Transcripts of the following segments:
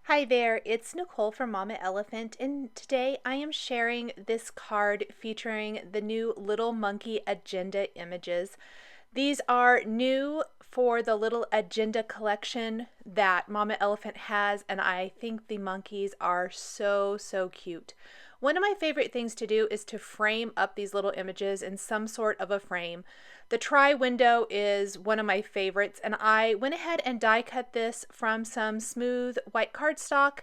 Hi there, it's Nicole from Mama Elephant, and today I am sharing this card featuring the new Little Monkey Agenda images. These are new for the Little Agenda collection that Mama Elephant has, and I think the monkeys are so cute. One of my favorite things to do is to frame up these little images in some sort of a frame. The try window is one of my favorites, and I went ahead and die cut this from some smooth white cardstock,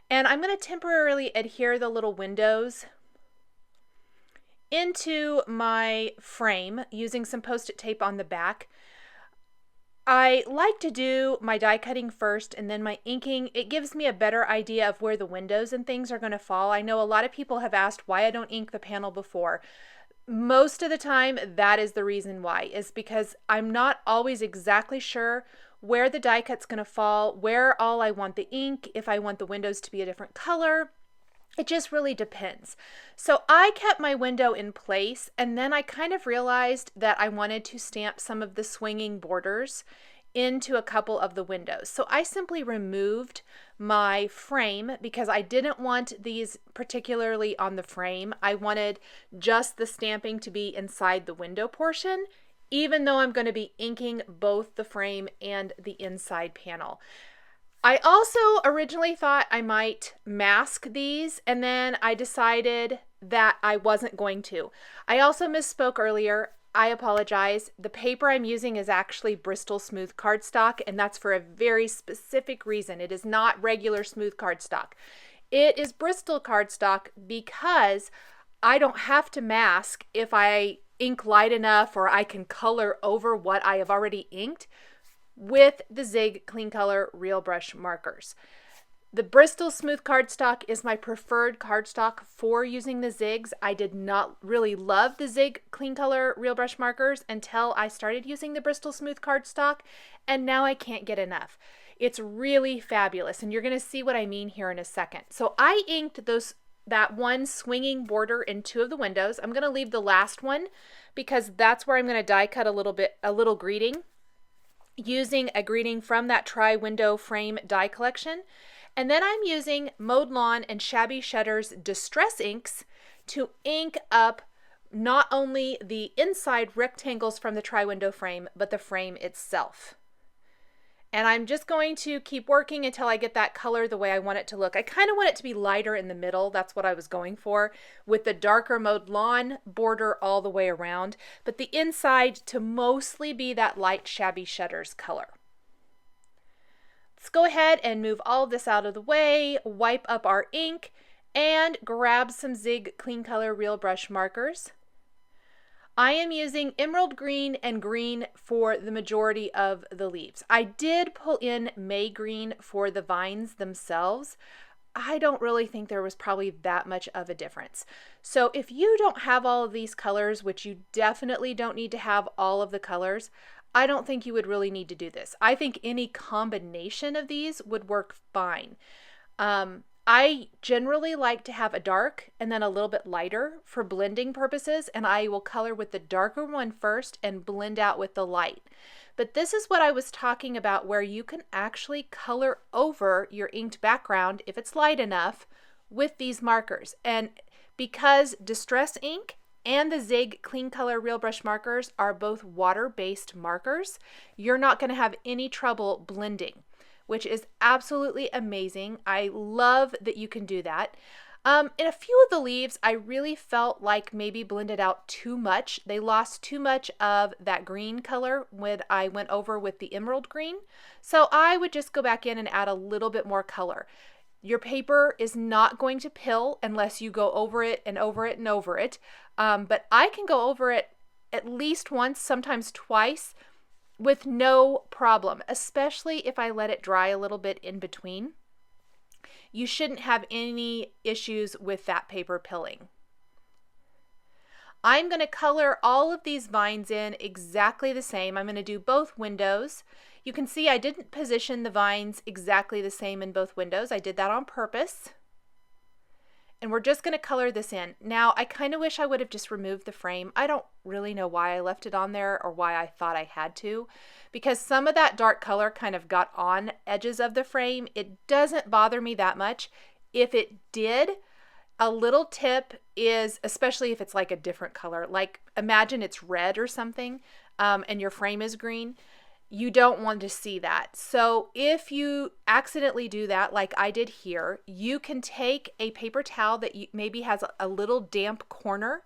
and I'm going to temporarily adhere the little windows into my frame using some post-it tape on the back. I like to do my die cutting first and then my inking. It gives me a better idea of where the windows and things are going to fall. I know a lot of people have asked why I don't ink the panel before. Most of the time, that is the reason why, is because I'm not always exactly sure where the die cut's going to fall, where all I want the ink, if I want the windows to be a different color. It just really depends. So I kept my window in place, and then I kind of realized that I wanted to stamp some of the swinging borders into a couple of the windows. So I simply removed my frame because I didn't want these particularly on the frame. I wanted just the stamping to be inside the window portion, even though I'm going to be inking both the frame and the inside panel. I also originally thought I might mask these, and then I decided that I wasn't going to. I also misspoke earlier. I apologize. The paper I'm using is actually Bristol smooth cardstock, and that's for a very specific reason. It is not regular smooth cardstock. It is Bristol cardstock because I don't have to mask if I ink light enough, or I can color over what I have already inked with the Zig Clean Color Real Brush markers. The Bristol Smooth cardstock is my preferred cardstock for using the Zigs. I did not really love the Zig Clean Color Real Brush markers until I started using the Bristol Smooth cardstock, and now I can't get enough. It's really fabulous, and you're going to see what I mean here in a second. So I inked that one swinging border in two of the windows. I'm going to leave the last one because that's where I'm going to die cut a little greeting, using a greeting from that tri-window frame die collection. And then I'm using Mowed Lawn and Shabby Shutter's Distress inks to ink up not only the inside rectangles from the tri-window frame, but the frame itself. And I'm just going to keep working until I get that color the way I want it to look. I kind of want it to be lighter in the middle. That's what I was going for, with the darker Mowed Lawn border all the way around, but the inside to mostly be that light Shabby Shutters color. Let's go ahead and move all of this out of the way, wipe up our ink, and grab some Zig Clean Color Real Brush markers. I am using emerald green and green for the majority of the leaves. I did pull in May green for the vines themselves. I don't really think there was probably that much of a difference. So if you don't have all of these colors, which you definitely don't need to have all of the colors, I don't think you would really need to do this. I think any combination of these would work fine. I generally like to have a dark and then a little bit lighter for blending purposes, and I will color with the darker one first and blend out with the light. But this is what I was talking about, where you can actually color over your inked background if it's light enough with these markers. And because Distress ink and the Zig Clean Color Real Brush markers are both water-based markers, you're not going to have any trouble blending, which is absolutely amazing. I love that you can do that. In a few of the leaves, I really felt like maybe blended out too much. They lost too much of that green color when I went over with the emerald green. So I would just go back in and add a little bit more color. Your paper is not going to pill unless you go over it and over it and over it. But I can go over it at least once, sometimes twice, with no problem, especially if I let it dry a little bit in between. You shouldn't have any issues with that paper pilling. I'm going to color all of these vines in exactly the same. I'm going to do both windows. You can see I didn't position the vines exactly the same in both windows. I did that on purpose. And we're just going to color this in. Now, I kind of wish I would have just removed the frame. I don't really know why I left it on there or why I thought I had to, because some of that dark color kind of got on edges of the frame. It doesn't bother me that much. If it did, a little tip is, especially if it's like a different color, like imagine it's red or something, and your frame is green, you don't want to see that. So if you accidentally do that, like I did here, you can take a paper towel that maybe has a little damp corner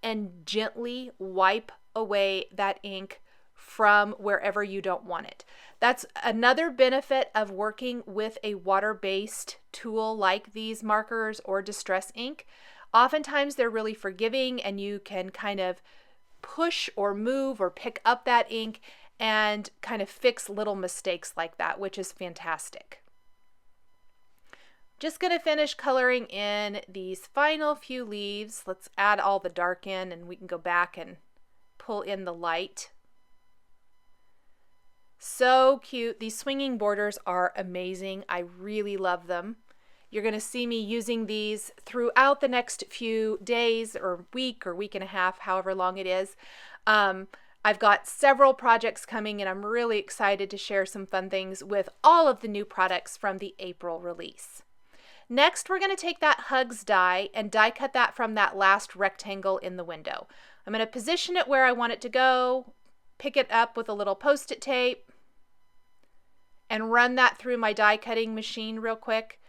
and gently wipe away that ink from wherever you don't want it. That's another benefit of working with a water-based tool like these markers or Distress ink. Oftentimes they're really forgiving and you can kind of push or move or pick up that ink and kind of fix little mistakes like that, which is fantastic. Just going to finish coloring in these final few leaves. Let's add all the dark in and we can go back and pull in the light. So cute. These swinging borders are amazing. I really love them. You're going to see me using these throughout the next few days or week and a half, however long it is. I've got several projects coming and I'm really excited to share some fun things with all of the new products from the April release. Next, we're going to take that Hugs die and die cut that from that last rectangle in the window. I'm going to position it where I want it to go, pick it up with a little Post-it tape, and run that through my die cutting machine real quick.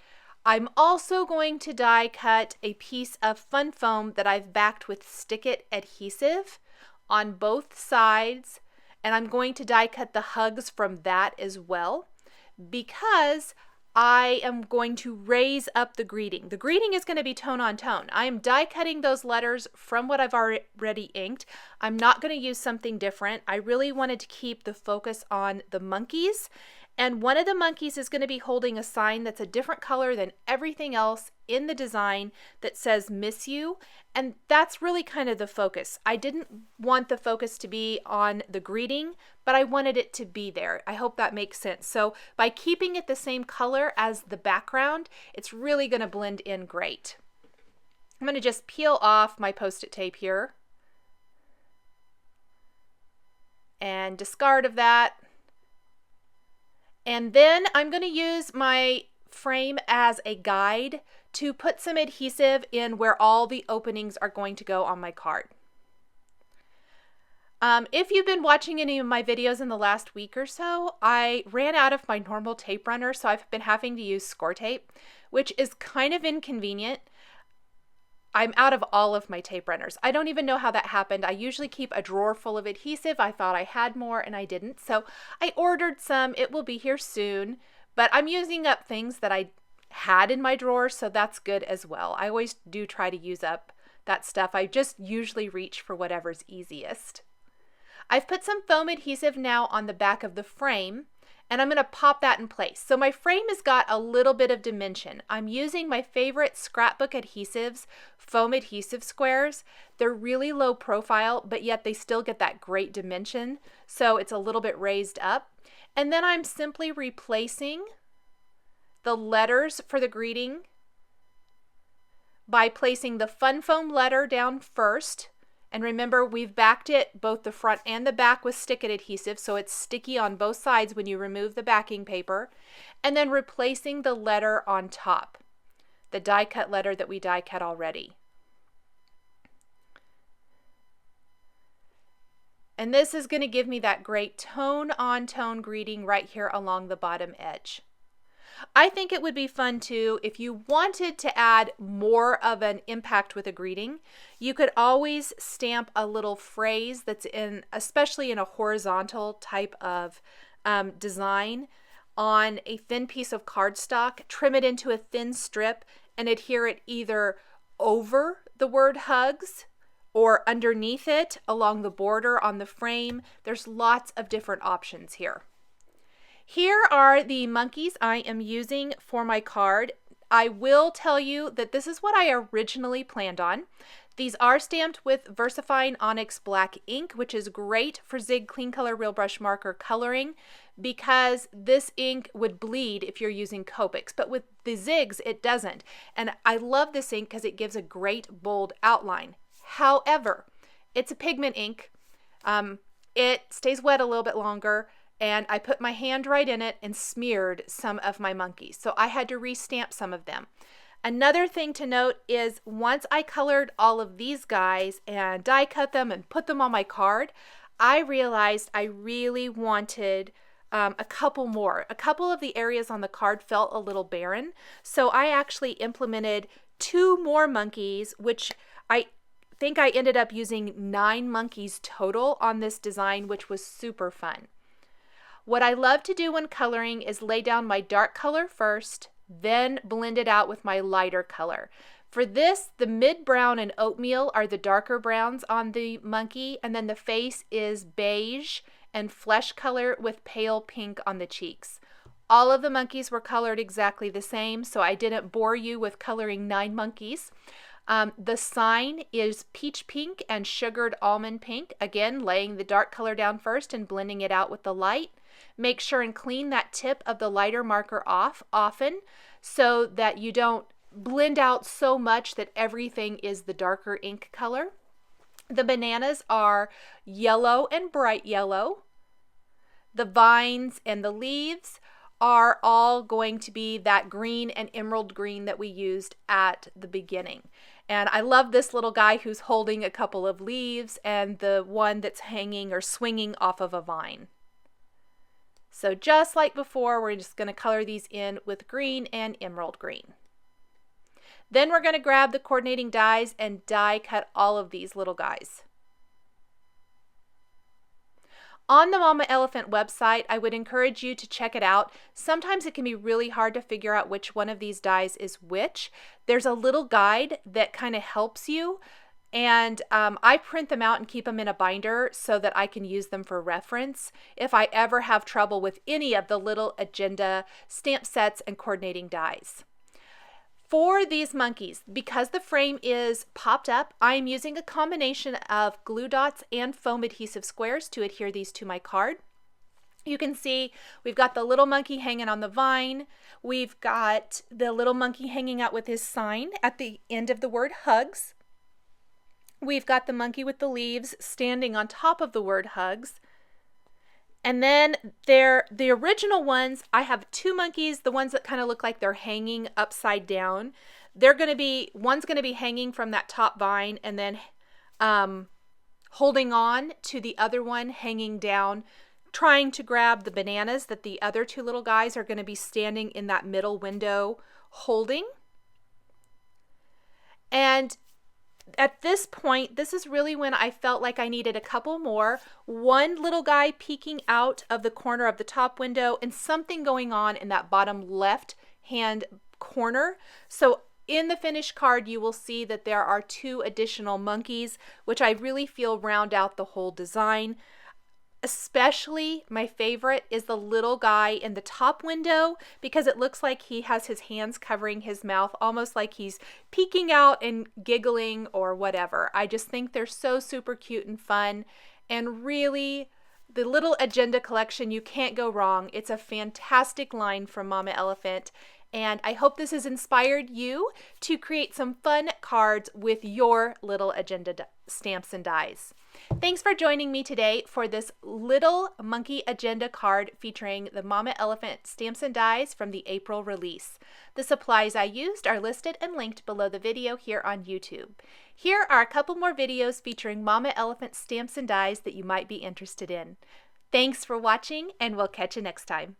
I'm also going to die cut a piece of fun foam that I've backed with Stick-It adhesive on both sides, and I'm going to die cut the hugs from that as well because I am going to raise up the greeting. The greeting is going to be tone on tone. I am die cutting those letters from what I've already inked. I'm not going to use something different. I really wanted to keep the focus on the monkeys, and one of the monkeys is going to be holding a sign that's a different color than everything else in the design that says "Miss You," and that's really kind of the focus. I didn't want the focus to be on the greeting, but I wanted it to be there. I hope that makes sense. So by keeping it the same color as the background, it's really going to blend in great. I'm going to just peel off my Post-it tape here and discard of that. And then I'm going to use my frame as a guide to put some adhesive in where all the openings are going to go on my card. If you've been watching any of my videos in the last week or so, I ran out of my normal tape runner, so I've been having to use Spohr tape, which is kind of inconvenient. I'm out of all of my tape runners. I don't even know how that happened. I usually keep a drawer full of adhesive. I thought I had more and I didn't. So I ordered some. It will be here soon, but I'm using up things that I had in my drawer, so that's good as well. I always do try to use up that stuff. I just usually reach for whatever's easiest. I've put some foam adhesive now on the back of the frame, and I'm going to pop that in place. So my frame has got a little bit of dimension. I'm using my favorite scrapbook adhesives, foam adhesive squares. They're really low profile, but yet they still get that great dimension. So it's a little bit raised up. And then I'm simply replacing the letters for the greeting by placing the fun foam letter down first. And remember, we've backed it, both the front and the back, with Stick-It adhesive, so it's sticky on both sides when you remove the backing paper. And then replacing the letter on top, the die cut letter that we die cut already. And this is going to give me that great tone-on-tone greeting right here along the bottom edge. I think it would be fun too if you wanted to add more of an impact with a greeting. You could always stamp a little phrase that's in, especially in a horizontal type of design, on a thin piece of cardstock, trim it into a thin strip, and adhere it either over the word hugs or underneath it along the border on the frame. There's lots of different options here. Here are the monkeys I am using for my card. I will tell you that this is what I originally planned on. These are stamped with VersaFine ONYX black ink, which is great for Zig Clean Color Real Brush Marker coloring because this ink would bleed if you're using Copics, but with the Zigs, it doesn't. And I love this ink because it gives a great bold outline. However, it's a pigment ink. It stays wet a little bit longer, and I put my hand right in it and smeared some of my monkeys. So I had to restamp some of them. Another thing to note is once I colored all of these guys and die cut them and put them on my card, I realized I really wanted a couple more. A couple of the areas on the card felt a little barren. So I actually implemented 2 more monkeys, which I think I ended up using 9 monkeys total on this design, which was super fun. What I love to do when coloring is lay down my dark color first, then blend it out with my lighter color. For this, the mid brown and oatmeal are the darker browns on the monkey, and then the face is beige and flesh color with pale pink on the cheeks. All of the monkeys were colored exactly the same, so I didn't bore you with coloring 9 monkeys. The sign is peach pink and sugared almond pink. Again, laying the dark color down first and blending it out with the light. Make sure and clean that tip of the lighter marker off often so that you don't blend out so much that everything is the darker ink color. The bananas are yellow and bright yellow. The vines and the leaves are all going to be that green and emerald green that we used at the beginning. And I love this little guy who's holding a couple of leaves and the one that's hanging or swinging off of a vine. So just like before, we're just going to color these in with green and emerald green. Then we're going to grab the coordinating dies and die cut all of these little guys. On the Mama Elephant website, I would encourage you to check it out. Sometimes it can be really hard to figure out which one of these dies is which. There's a little guide that kind of helps you, and I print them out and keep them in a binder so that I can use them for reference if I ever have trouble with any of the little agenda stamp sets and coordinating dies. For these monkeys, because the frame is popped up, I'm using a combination of glue dots and foam adhesive squares to adhere these to my card. You can see we've got the little monkey hanging on the vine. We've got the little monkey hanging out with his sign at the end of the word hugs. We've got the monkey with the leaves standing on top of the word hugs. And then the original ones, I have 2 monkeys, the ones that kind of look like they're hanging upside down. One's going to be hanging from that top vine and then holding on to the other one hanging down, trying to grab the bananas that the other 2 little guys are going to be standing in that middle window holding. And at this point, this is really when I felt like I needed a couple more. One little guy peeking out of the corner of the top window and something going on in that bottom left hand corner. So in the finished card, you will see that there are 2 additional monkeys, which I really feel round out the whole design. Especially my favorite is the little guy in the top window because it looks like he has his hands covering his mouth, almost like he's peeking out and giggling or whatever. I just think they're so super cute and fun, and really the little agenda collection, you can't go wrong. It's a fantastic line from Mama Elephant, and I hope this has inspired you to create some fun cards with your little agenda stamps and dies. Thanks for joining me today for this little monkey agenda card featuring the Mama Elephant stamps and dies from the April release. The supplies I used are listed and linked below the video here on YouTube. Here are a couple more videos featuring Mama Elephant stamps and dies that you might be interested in. Thanks for watching, and we'll catch you next time.